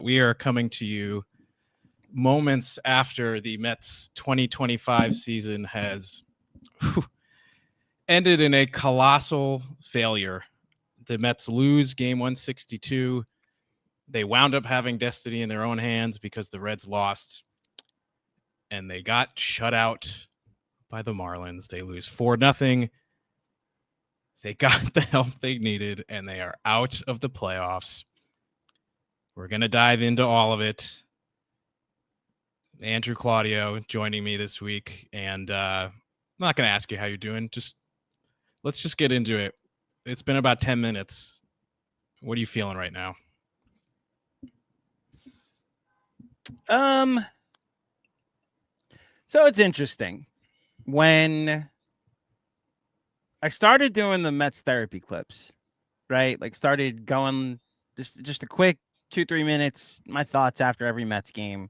We are coming to you moments after the Mets 2025 season has ended in a colossal failure. The Mets lose game 162. They wound up having destiny in their own hands because the Reds lost, and they got shut out by the Marlins. They lose 4-0. They got the help they needed, and they are out of the playoffs. We're going to dive into all of it. Andrew Claudio joining me this week, and I'm not going to ask you how you're doing. Let's just get into it. It's been about 10 minutes. What are you feeling right now? So it's interesting. When I started doing the Mets therapy clips, right? Like started going just a quick 2-3 minutes, my thoughts after every Mets game.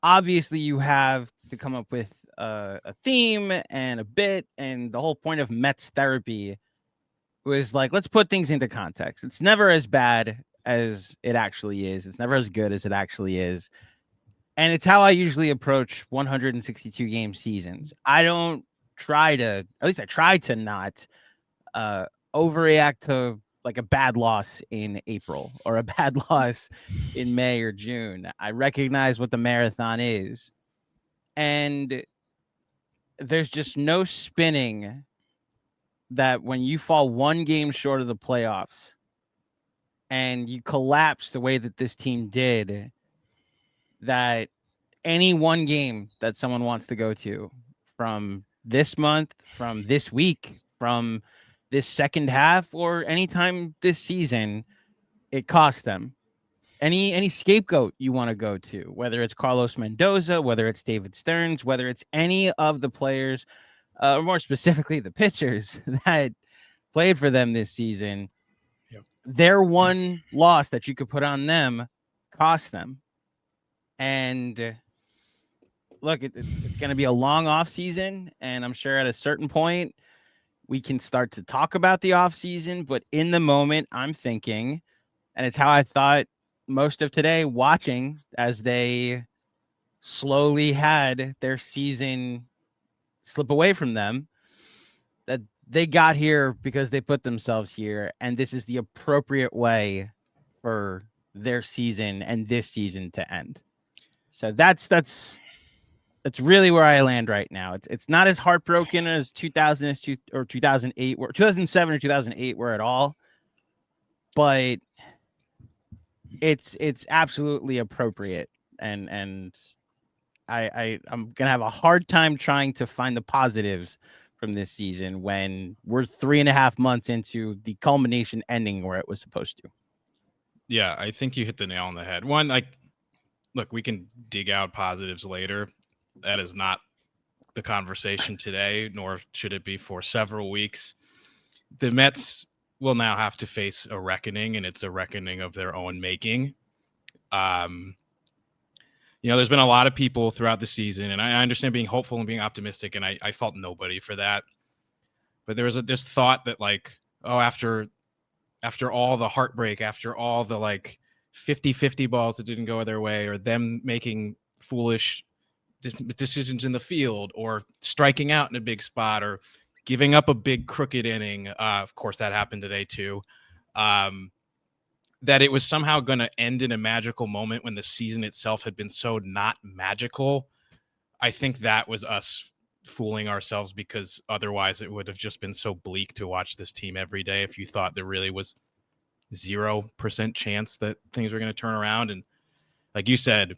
Obviously, you have to come up with a theme and a bit, and the whole point of Mets therapy was like, let's put things into context. It's never as bad as it actually is. It's never as good as it actually is. And it's how I usually approach 162 game seasons. I don't try to, at least I try to not overreact to like a bad loss in April or a bad loss in May or June. I recognize what the marathon is. And there's just no spinning that when you fall one game short of the playoffs and you collapse the way that this team did, that any one game that someone wants to go to from this month, from this week, from this second half, or anytime this season, it costs them. Any scapegoat you want to go to, whether it's Carlos Mendoza, whether it's David Stearns, whether it's any of the players, or more specifically the pitchers that played for them this season, their one loss that you could put on them cost them. And look, it's going to be a long off season, and I'm sure at a certain point we can start to talk about the off season. But in the moment, I'm thinking, and it's how I thought most of today, watching as they slowly had their season slip away from them, that they got here because they put themselves here, and this is the appropriate way for their season and this season to end. So that's really where I land right now. It's not as heartbroken as 2000 or 2008 or 2007 or 2008 were at all, but it's absolutely appropriate. And I'm gonna have a hard time trying to find the positives from this season when we're 3.5 months into the culmination ending where it was supposed to. Yeah, I think you hit the nail on the head. One, like, look, we can dig out positives later. That is not the conversation today, nor should it be for several weeks. The Mets will now have to face a reckoning, and it's a reckoning of their own making. There's been a lot of people throughout the season, and I understand being hopeful and being optimistic, and I fault nobody for that. But there was this thought that, like, after all the heartbreak, after all the, like, 50-50 balls that didn't go their way, or them making foolish decisions in the field, or striking out in a big spot, or giving up a big crooked inning. Of course, that happened today too. That it was somehow going to end in a magical moment when the season itself had been so not magical. I think that was us fooling ourselves, because otherwise it would have just been so bleak to watch this team every day if you thought there really was 0% chance that things were going to turn around. And like you said,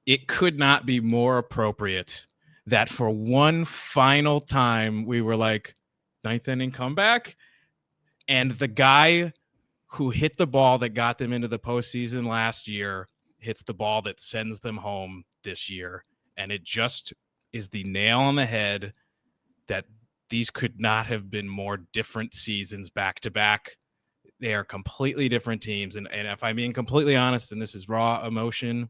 it could not be more appropriate that for one final time we were like, ninth inning comeback, and the guy who hit the ball that got them into the postseason last year hits the ball that sends them home this year. And it just is the nail on the head that these could not have been more different seasons back to back. They are completely different teams. And if I'm being completely honest, and this is raw emotion,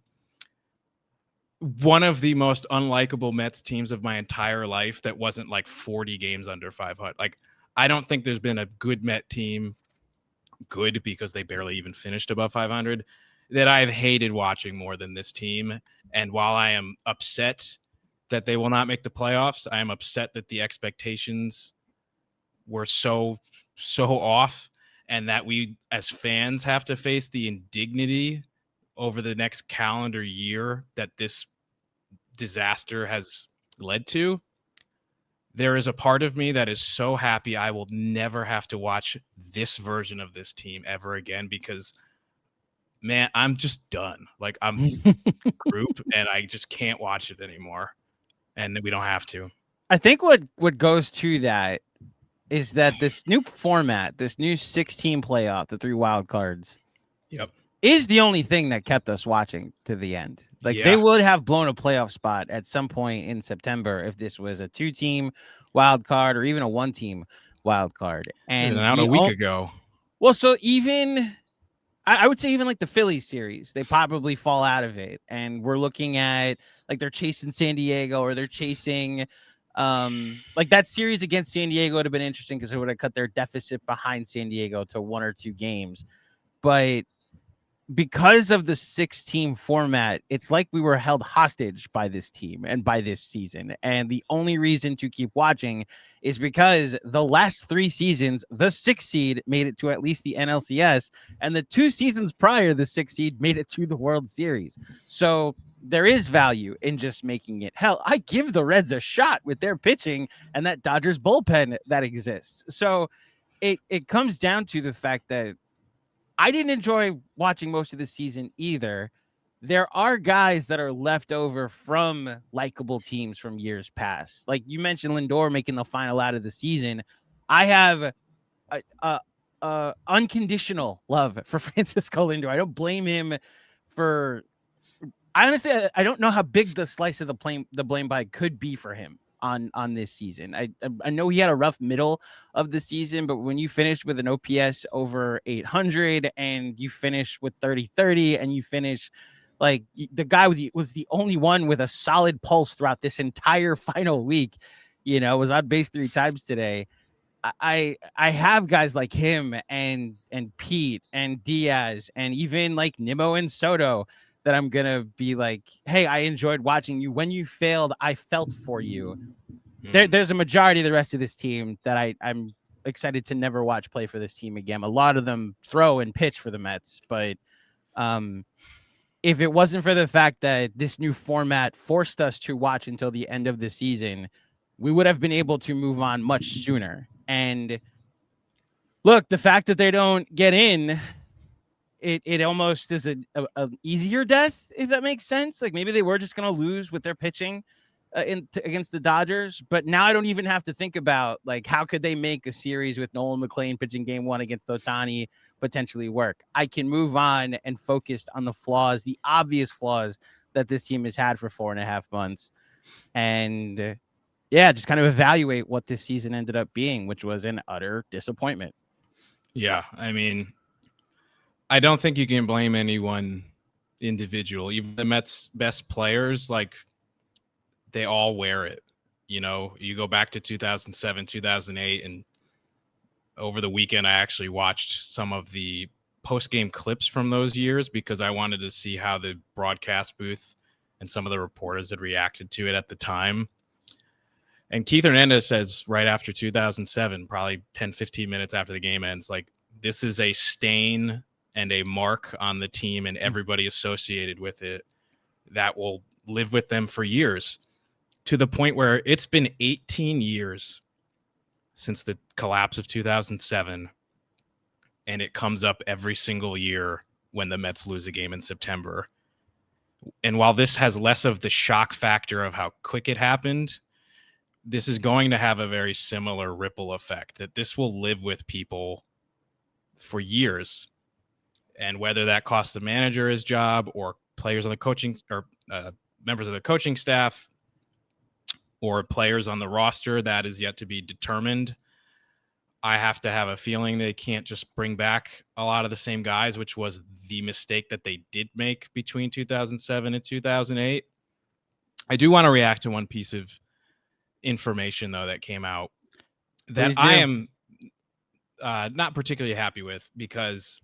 one of the most unlikable Mets teams of my entire life that wasn't like 40 games under 500. Like, I don't think there's been a good Met team, good because they barely even finished above 500, that I've hated watching more than this team. And while I am upset that they will not make the playoffs, I am upset that the expectations were so off, and that we as fans have to face the indignity over the next calendar year that this disaster has led to. There is a part of me that is so happy I will never have to watch this version of this team ever again, because man, I'm just done. Like, I'm group and I just can't watch it anymore. And we don't have to. I think what goes to that is that this new format, this new 16 playoff, the 3 wild cards, Yep, is the only thing that kept us watching to the end. Like, they would have blown a playoff spot at some point in September if this was a 2-team wild card or even a 1-team wild card. And out a week ago. Well, so even I would say even like the Phillies series, they probably fall out of it. And we're looking at like they're chasing San Diego, or they're chasing like that series against San Diego would have been interesting because it would have cut their deficit behind San Diego to 1 or 2 games. But because of the 6-team format, it's like we were held hostage by this team and by this season. And the only reason to keep watching is because the last 3 seasons, the 6th seed made it to at least the NLCS, and the 2 seasons prior, the 6th seed made it to the World Series. So there is value in just making it. Hell, I give the Reds a shot with their pitching and that Dodgers bullpen that exists. So it comes down to the fact that I didn't enjoy watching most of the season either. There are guys that are left over from likable teams from years past. Like you mentioned, Lindor making the final out of the season. I have a unconditional love for Francisco Lindor. I don't blame him for. I honestly, I don't know how big the slice of the blame by could be for him on this season. I know he had a rough middle of the season, but when you finish with an OPS over 800 and you finish with 30-30 and you finish like the guy was the only one with a solid pulse throughout this entire final week, was on base 3 times today. I have guys like him and Pete and Diaz and even like Nimmo and Soto that I'm going to be like, hey, I enjoyed watching you. When you failed, I felt for you. There's a majority of the rest of this team that I'm excited to never watch play for this team again. A lot of them throw and pitch for the Mets, but if it wasn't for the fact that this new format forced us to watch until the end of the season, we would have been able to move on much sooner. And look, the fact that they don't get in, it almost is an easier death, if that makes sense. Like maybe they were just going to lose with their pitching against the Dodgers, but now I don't even have to think about like how could they make a series with Nolan McLean pitching game 1 against Ohtani potentially work. I can move on and focus on the flaws, the obvious flaws that this team has had for 4.5 months, and just kind of evaluate what this season ended up being, which was an utter disappointment. Yeah, I mean, I don't think you can blame any one individual. Even the Mets' best players, like, they all wear it. You go back to 2007, 2008, and over the weekend, I actually watched some of the post-game clips from those years because I wanted to see how the broadcast booth and some of the reporters had reacted to it at the time. And Keith Hernandez says right after 2007, probably 10, 15 minutes after the game ends, like, this is a stain and a mark on the team and everybody associated with it that will live with them for years, to the point where it's been 18 years since the collapse of 2007, and it comes up every single year when the Mets lose a game in September. And while this has less of the shock factor of how quick it happened, this is going to have a very similar ripple effect, that this will live with people for years. And whether that costs the manager his job or players on the coaching or members of the coaching staff or players on the roster, that is yet to be determined. I have to have a feeling they can't just bring back a lot of the same guys, which was the mistake that they did make between 2007 and 2008. I do want to react to one piece of information, though, that came out that I am not particularly happy with, because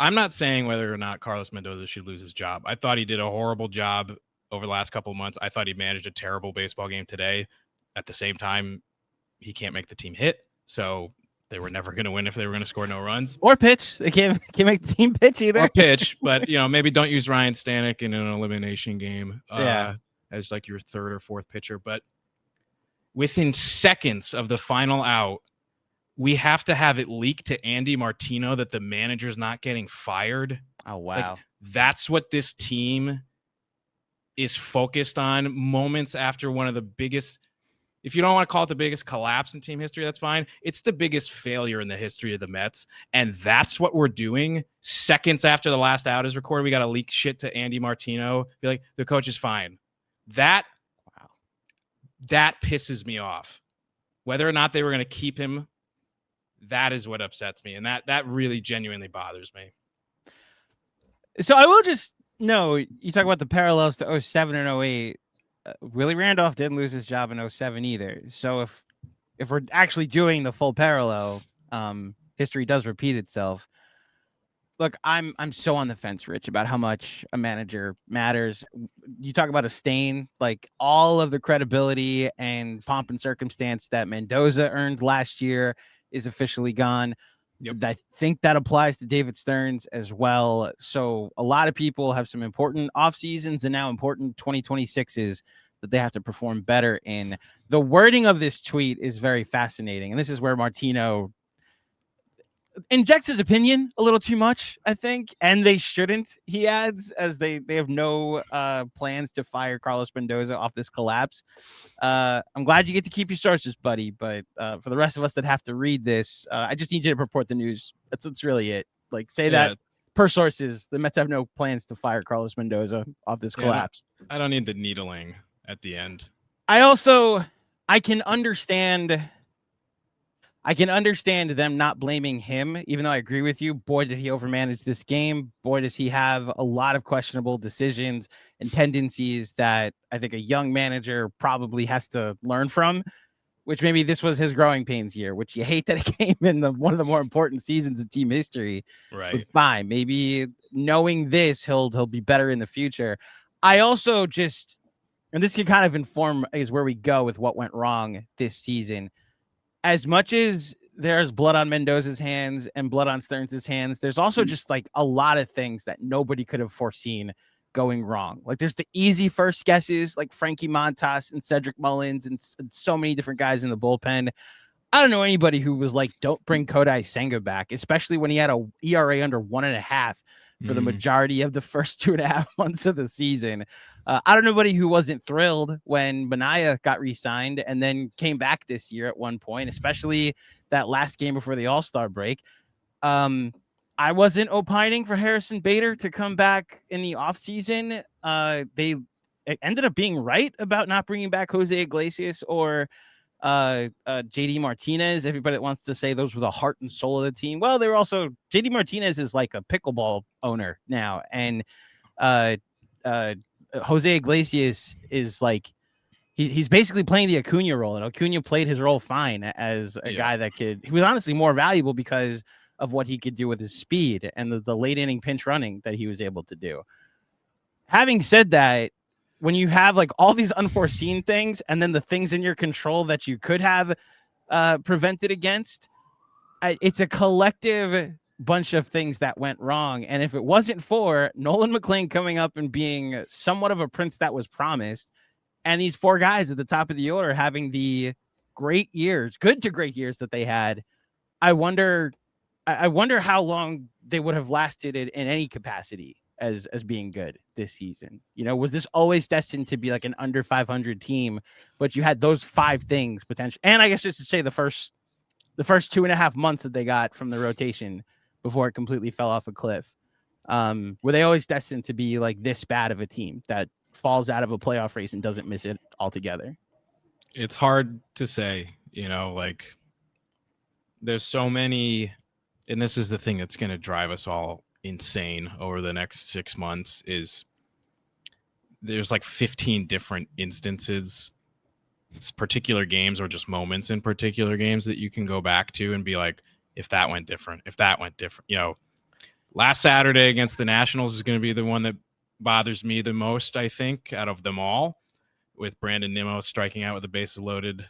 I'm not saying whether or not Carlos Mendoza should lose his job. I thought he did a horrible job over the last couple of months. I thought he managed a terrible baseball game today. At the same time, he can't make the team hit, so they were never going to win if they were going to score no runs or pitch. They can't make the team pitch either. Or pitch, but maybe don't use Ryan Stanek in an elimination game as like your third or fourth pitcher. But within seconds of the final out, we have to have it leaked to Andy Martino that the manager's not getting fired. Oh, wow. Like, that's what this team is focused on moments after one of the biggest, if you don't want to call it the biggest collapse in team history, that's fine. It's the biggest failure in the history of the Mets. And that's what we're doing seconds after the last out is recorded. We got to leak shit to Andy Martino. Be like, the coach is fine. That pisses me off. Whether or not they were going to keep him, that is what upsets me. And that really genuinely bothers me. So I will just know, you talk about the parallels to 07 and 08. Willie Randolph didn't lose his job in 07 either. So if we're actually doing the full parallel, history does repeat itself. Look, I'm so on the fence, Rich, about how much a manager matters. You talk about a stain, like all of the credibility and pomp and circumstance that Mendoza earned last year is officially gone. Yep. I think that applies to David Stearns as well. So a lot of people have some important off seasons and now important 2026s that they have to perform better in. The wording of this tweet is very fascinating. And this is where Martino injects his opinion a little too much, I think, and they shouldn't, he adds, as they have no plans to fire Carlos Mendoza off this collapse. I'm glad you get to keep your sources, buddy, but for the rest of us that have to read this, I just need you to report the news. That's really it. Like, say that per sources, the Mets have no plans to fire Carlos Mendoza off this collapse. I don't need the needling at the end. I can understand them not blaming him, even though I agree with you. Boy, did he overmanage this game. Boy, does he have a lot of questionable decisions and tendencies that I think a young manager probably has to learn from, which maybe this was his growing pains year, which you hate that it came in one of the more important seasons in team history. Right. But fine. Maybe knowing this, he'll be better in the future. I also just, and this can kind of inform is where we go with what went wrong this season. As much as there's blood on Mendoza's hands and blood on Stearns' hands, there's also just like a lot of things that nobody could have foreseen going wrong. Like there's the easy first guesses, like Frankie Montas and Cedric Mullins and so many different guys in the bullpen. I don't know anybody who was like, don't bring Kodai Senga back, especially when he had a ERA under 1.5 for the majority of the first 2.5 months of the season. I don't know anybody who wasn't thrilled when Minaya got re-signed and then came back this year at one point, especially that last game before the All-Star break. I wasn't opining for Harrison Bader to come back in the offseason. They ended up being right about not bringing back Jose Iglesias or JD Martinez. Everybody that wants to say those were the heart and soul of the team. Well, they were also, JD Martinez is like a pickleball owner now. And Jose Iglesias is like, he's basically playing the Acuna role, and Acuna played his role fine as a guy that he was honestly more valuable because of what he could do with his speed and the late inning pinch running that he was able to do. Having said that, when you have like all these unforeseen things and then the things in your control that you could have prevented against, it's a collective bunch of things that went wrong. And if it wasn't for Nolan McLean coming up and being somewhat of a prince that was promised, and these four guys at the top of the order having the great years, good to great years that they had, I wonder how long they would have lasted in any capacity as being good this season. You know, was this always destined to be like an under 500 team, but you had those 5 things potential. And I guess just to say the first 2.5 months that they got from the rotation before it completely fell off a cliff. Were they always destined to be like this bad of a team that falls out of a playoff race and doesn't miss it altogether? It's hard to say, like there's so many, and this is the thing that's going to drive us all insane over the next 6 months, is there's like 15 different instances, particular games or just moments in particular games that you can go back to and be like, if that went different, Last Saturday against the Nationals is going to be the one that bothers me the most, I think, out of them all, with Brandon Nimmo striking out with the bases loaded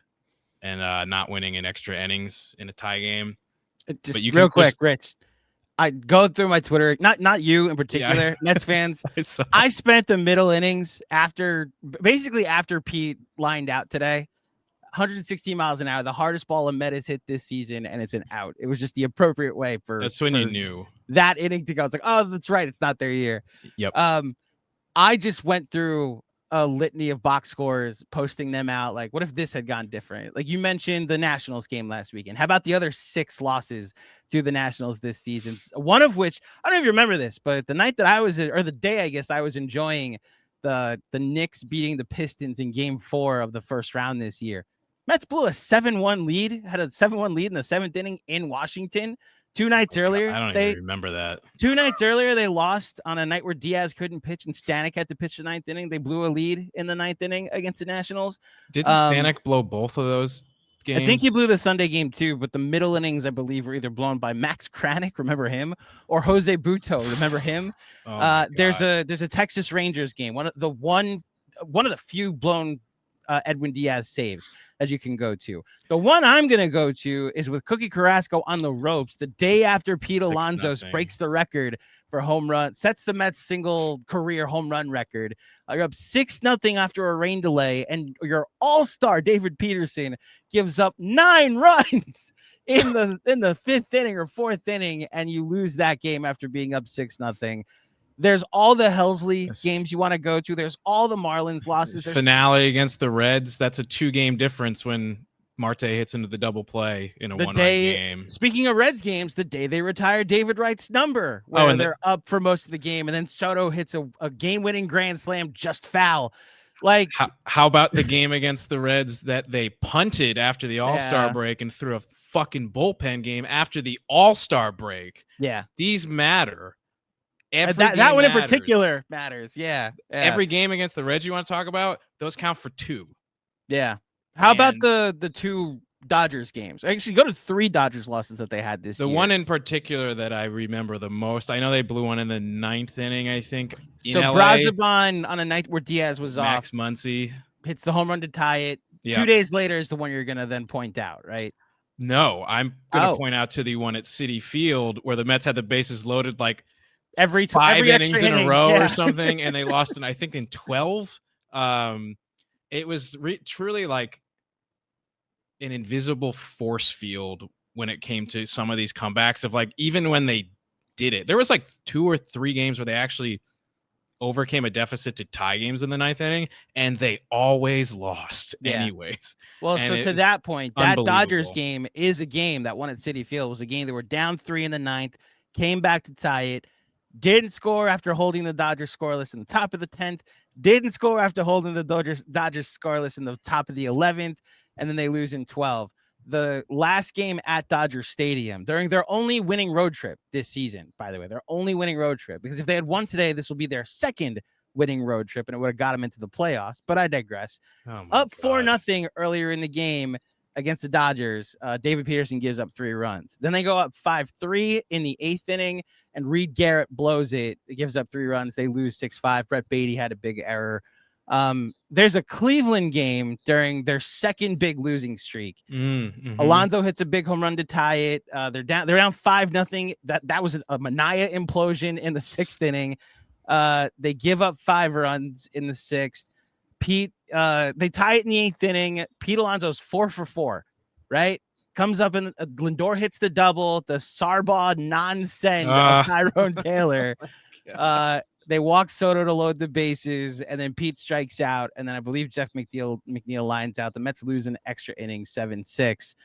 and not winning in extra innings in a tie game. Just but you real can quick, Rich. I go through my Twitter, not you in particular, yeah. Mets fans. I spent the middle innings basically after Pete lined out today, 116 miles an hour, the hardest ball a Met has hit this season, and it's an out. It was just the appropriate way That's when you knew that inning to go. It's like, oh, that's right, it's not their year. Yep. I just went through a litany of box scores, posting them out. Like, what if this had gone different? Like you mentioned the Nationals game last weekend. How about the other 6 losses to the Nationals this season? One of which, I don't know if you remember this, but the night that or the day, I guess, I was enjoying the Knicks beating the Pistons in game 4 of the first round this year. Mets blew a 7-1 lead, had a 7-1 lead in the 7th inning in Washington. 2 nights earlier, I don't even remember that. 2 nights earlier, they lost on a night where Diaz couldn't pitch and Stanek had to pitch the 9th inning. They blew a lead in the 9th inning against the Nationals. Didn't Stanek blow both of those games? I think he blew the Sunday game too, but the middle innings, I believe, were either blown by Max Kranick, remember him, or Jose Buto, remember him. There's a Texas Rangers game, one of the few blown Edwin Diaz saves as you can go to. The one I'm going to go to is with Cookie Carrasco on the ropes the day after Pete Alonso breaks the record for home run, sets the Mets single career home run record. You're up 6-0 after a rain delay, and your all-star David Peterson gives up 9 runs in the 5th inning or 4th inning, and you lose that game after being up 6-0. There's all the Helsley games you want to go to. There's all the Marlins losses. Finale against the Reds. That's a 2-game difference when Marte hits into the double play in a 1-run game. Speaking of Reds games, the day they retired David Wright's number, where they're up for most of the game, and then Soto hits a game-winning grand slam just foul. Like, how about the game against the Reds that they punted after the All-Star break and threw a fucking bullpen game after the All-Star break? Yeah, these matter. That one in particular matters. Yeah. Every game against the Reds you want to talk about, those count for 2. Yeah. How about the 2 Dodgers games? Actually, go to 3 Dodgers losses that they had this year. The one in particular that I remember the most, I know they blew one in the 9th inning, I think. So Brazoban on a night where Diaz was Max off. Muncy Hits the home run to tie it. Yep. 2 days later is the one you're going to then point out, right? No, I'm going to point out to the one at Citi Field where the Mets had the bases loaded like every 5 innings in a row or something, and they lost I think in 12. It was truly like an invisible force field when it came to some of these comebacks of like, even when they did it, there was like 2 or 3 games where they actually overcame a deficit to tie games in the 9th inning, and they always lost anyways. Well, so to that point, that Dodgers game is a game that won at Citi Field. It was a game they were down 3 in the 9th, came back to tie it, didn't score after holding the Dodgers scoreless in the top of the 10th, didn't score after holding the Dodgers scoreless in the top of the 11th, and then they lose in 12. The last game at Dodger Stadium during their only winning road trip this season, by the way, their only winning road trip, because if they had won today, this will be their 2nd winning road trip, and it would have got them into the playoffs. But I digress. Up 4-0 earlier in the game against the Dodgers, David Peterson gives up 3 runs. Then they go up 5-3 in the 8th inning, and Reed Garrett blows it. It gives up 3 runs. They lose 6-5. Brett Beatty had a big error. There's a Cleveland game during their 2nd big losing streak. Alonso hits a big home run to tie it. They're down 5-0. That was a Mania implosion in the 6th inning. They give up 5 runs in the 6th. They tie it in the 8th inning. Pete Alonso's 4 for 4, right? Comes up and Lindor hits the double, the Sarbaugh non-send of Tyrone Taylor. They walk Soto to load the bases, and then Pete strikes out, and then I believe Jeff McNeil lines out. The Mets lose an extra inning, 7-6.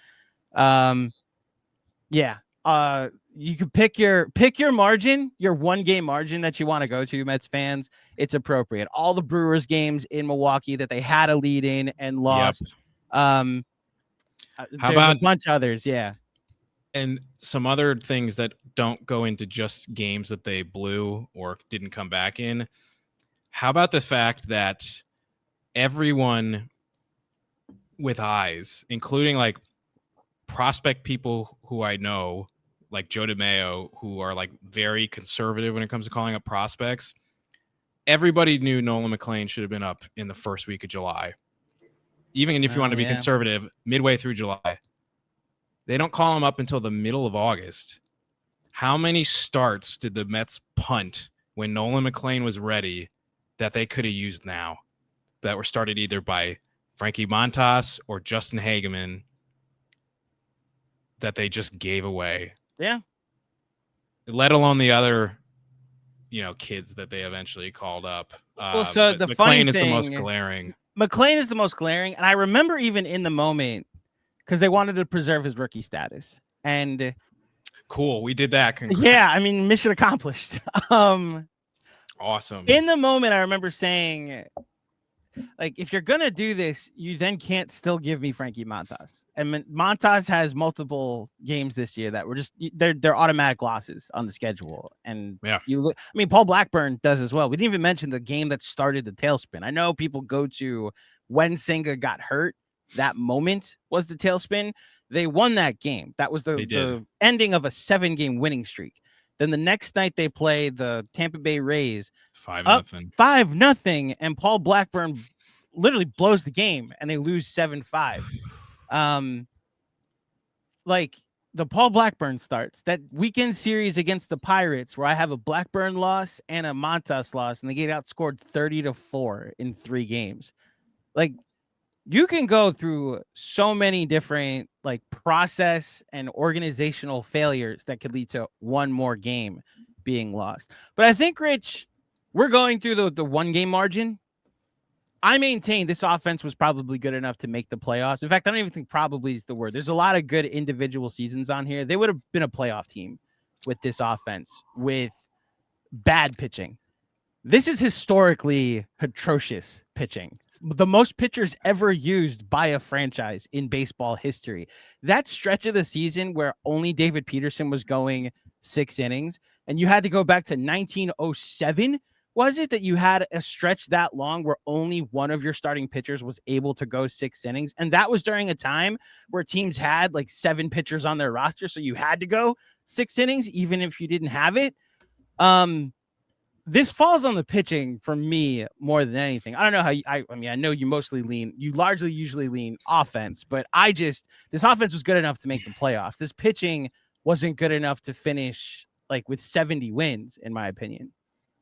You can pick your margin, your 1-game margin that you want to go to, Mets fans. It's appropriate. All the Brewers games in Milwaukee that they had a lead in and lost. Yep. How about a bunch of others? Yeah. And some other things that don't go into just games that they blew or didn't come back in. How about the fact that everyone with eyes, including like prospect people who I know, like Joe DeMayo, who are like very conservative when it comes to calling up prospects, everybody knew Nolan McLean should have been up in the first week of July. Even if you want to be conservative, midway through July. They don't call him up until the middle of August. How many starts did the Mets punt when Nolan McLean was ready that they could have used now, that were started either by Frankie Montas or Justin Hageman, that they just gave away? Yeah. Let alone the other, kids that they eventually called up. Well, so the McLean funny is thing, the most glaring. McLean is the most glaring. And I remember even in the moment, because they wanted to preserve his rookie status. And cool, we did that. Congrats. Yeah, I mean, mission accomplished. Awesome. In the moment, I remember saying, like, if you're gonna do this, you then can't still give me Frankie Montas. And Montas has multiple games this year that were just they're automatic losses on the schedule. And you look, I mean, Paul Blackburn does as well. We didn't even mention the game that started the tailspin. I know people go to when Senga got hurt. That moment was the tailspin. They won that game. That was the ending of a 7-game winning streak. Then the next night they play the Tampa Bay Rays 5-0, and Paul Blackburn literally blows the game and they lose 7-5. Like the Paul Blackburn starts that weekend series against the Pirates where I have a Blackburn loss and a Montas loss and they get outscored 30-4 in 3 games. Like, you can go through so many different like process and organizational failures that could lead to one more game being lost. But I think, Rich, we're going through the 1-game margin. I maintain this offense was probably good enough to make the playoffs. In fact, I don't even think probably is the word. There's a lot of good individual seasons on here. They would have been a playoff team with this offense, with bad pitching. This is historically atrocious pitching. The most pitchers ever used by a franchise in baseball history. That stretch of the season where only David Peterson was going 6 innings, and you had to go back to 1907, was it, that you had a stretch that long where only one of your starting pitchers was able to go 6 innings? And that was during a time where teams had like 7 pitchers on their roster, so you had to go 6 innings even if you didn't have it. This falls on the pitching for me more than anything. I don't know how I know you largely usually lean offense, but this offense was good enough to make the playoffs. This pitching wasn't good enough to finish like with 70 wins, in my opinion.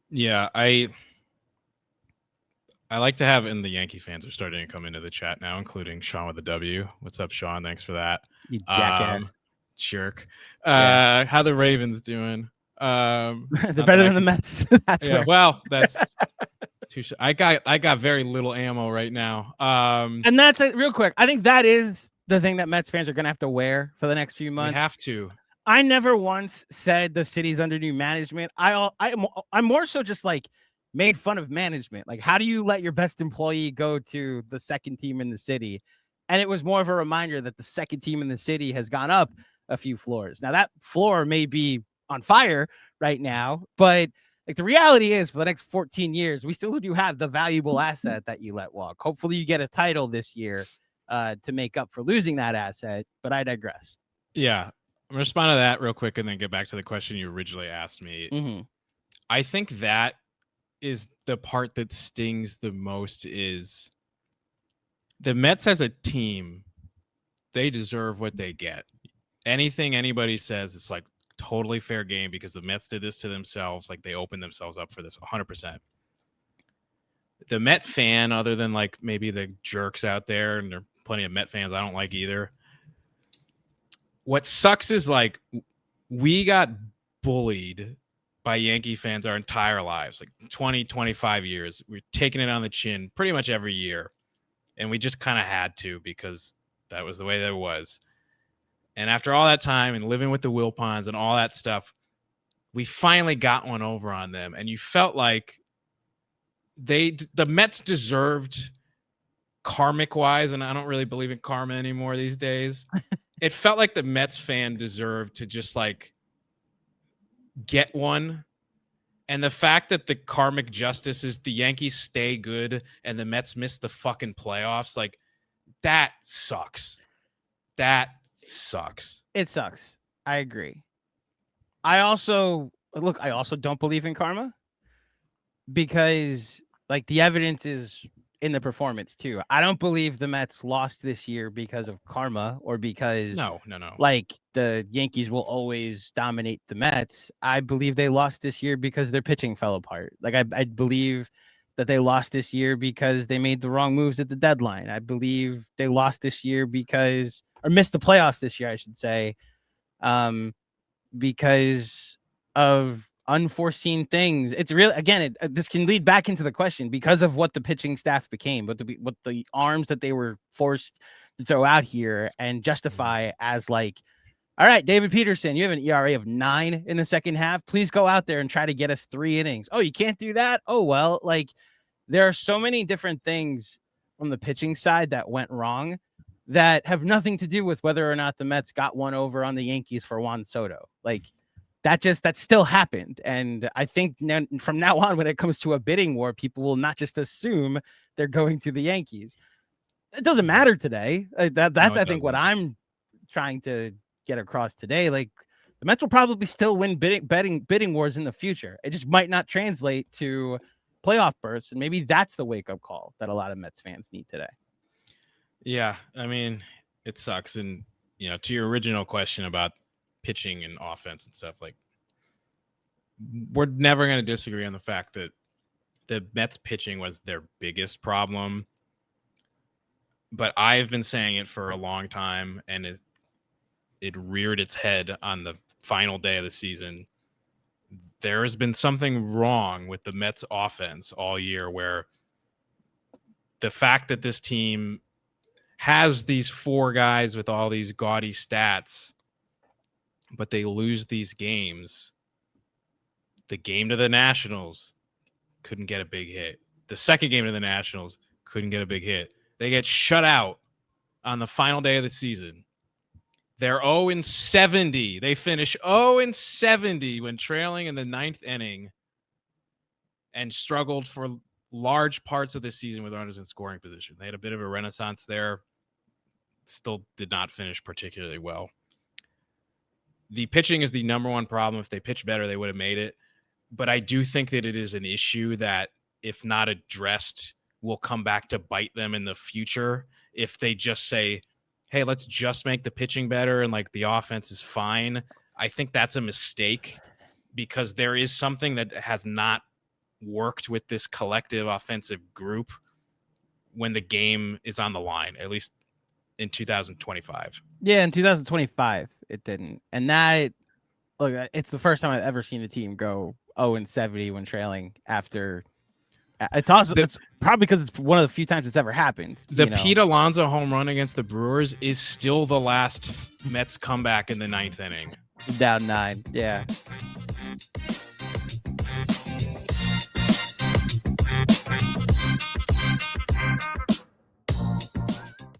Yeah, I like to have, and the Yankee fans are starting to come into the chat now, including Sean with the W. What's up, Sean? Thanks for that. You jackass. Jerk. How the Ravens doing? They're better than the Mets. That's yeah. Well, that's too. I got very little ammo right now. And that's it. Real quick, I think that is the thing that Mets fans are gonna have to wear for the next few months. We have to. I never once said the city's under new management. I'm more so just like made fun of management. Like, how do you let your best employee go to the second team in the city? And it was more of a reminder that the second team in the city has gone up a few floors. Now that floor may be on fire right now, but like the reality is for the next 14 years, we still do have the valuable asset that you let walk. Hopefully you get a title this year to make up for losing that asset, but I digress. Yeah. I'm going to respond to that real quick and then get back to the question you originally asked me. Mm-hmm. I think that is the part that stings the most is the Mets as a team, they deserve what they get. Anything anybody says, it's like totally fair game because the Mets did this to themselves. Like they opened themselves up for this 100%. The Met fan, other than like maybe the jerks out there, and there are plenty of Met fans I don't like either. What sucks is like we got bullied by Yankee fans our entire lives, like 20, 25 years. We're taking it on the chin pretty much every year. And we just kind of had to because that was the way that it was. And after all that time and living with the Wilpons and all that stuff, we finally got one over on them. And you felt like the Mets deserved, karmic wise, and I don't really believe in karma anymore these days. It felt like the Mets fan deserved to just like get one. And the fact that the karmic justice is the Yankees stay good and the Mets miss the fucking playoffs, like that sucks. That sucks. It sucks. I agree. I also don't believe in karma because like the evidence is in the performance too. I don't believe the Mets lost this year because of karma or because No. like the Yankees will always dominate the Mets. I believe they lost this year because their pitching fell apart. Like I believe that they lost this year because they made the wrong moves at the deadline. I believe they lost this year because or missed the playoffs this year, I should say, because of unforeseen things. It's really again, this can lead back into the question because of what the pitching staff became, what the arms that they were forced to throw out here and justify as like, all right, David Peterson, you have an ERA of 9 in the second half. Please go out there and try to get us 3 innings. Oh, you can't do that? Oh, well, like there are so many different things from the pitching side that went wrong that have nothing to do with whether or not the Mets got one over on the Yankees for Juan Soto. Like that still happened. And I think from now on, when it comes to a bidding war, people will not just assume they're going to the Yankees. It doesn't matter today. That's I think what I'm trying to get across today. Like the Mets will probably still win bidding wars in the future. It just might not translate to playoff berths. And maybe that's the wake up call that a lot of Mets fans need today. Yeah, I mean, it sucks. And, to your original question about pitching and offense and stuff, like, we're never going to disagree on the fact that the Mets pitching was their biggest problem. But I've been saying it for a long time, and it reared its head on the final day of the season. There has been something wrong with the Mets offense all year, where the fact that this team has these 4 guys with all these gaudy stats, but they lose these games. The game to the Nationals, couldn't get a big hit. The second game to the Nationals, couldn't get a big hit. They get shut out on the final day of the season. They're 0-70. They finish 0-70 when trailing in the 9th inning and struggled for large parts of the season with runners in scoring position. They had a bit of a renaissance there. Still did not finish particularly well. The pitching is the number one problem. If they pitched better, they would have made it. But I do think that it is an issue that, if not addressed, will come back to bite them in the future. If they just say, hey, let's just make the pitching better and like the offense is fine. I think that's a mistake, because there is something that has not worked with this collective offensive group when the game is on the line, at least in 2025. Yeah, in 2025, it didn't. And that, look, it's the first time I've ever seen a team go 0-70 when trailing after. It's also it's probably because it's one of the few times it's ever happened. The Pete Alonso home run against the Brewers is still the last Mets comeback in the 9th inning. Down 9, yeah.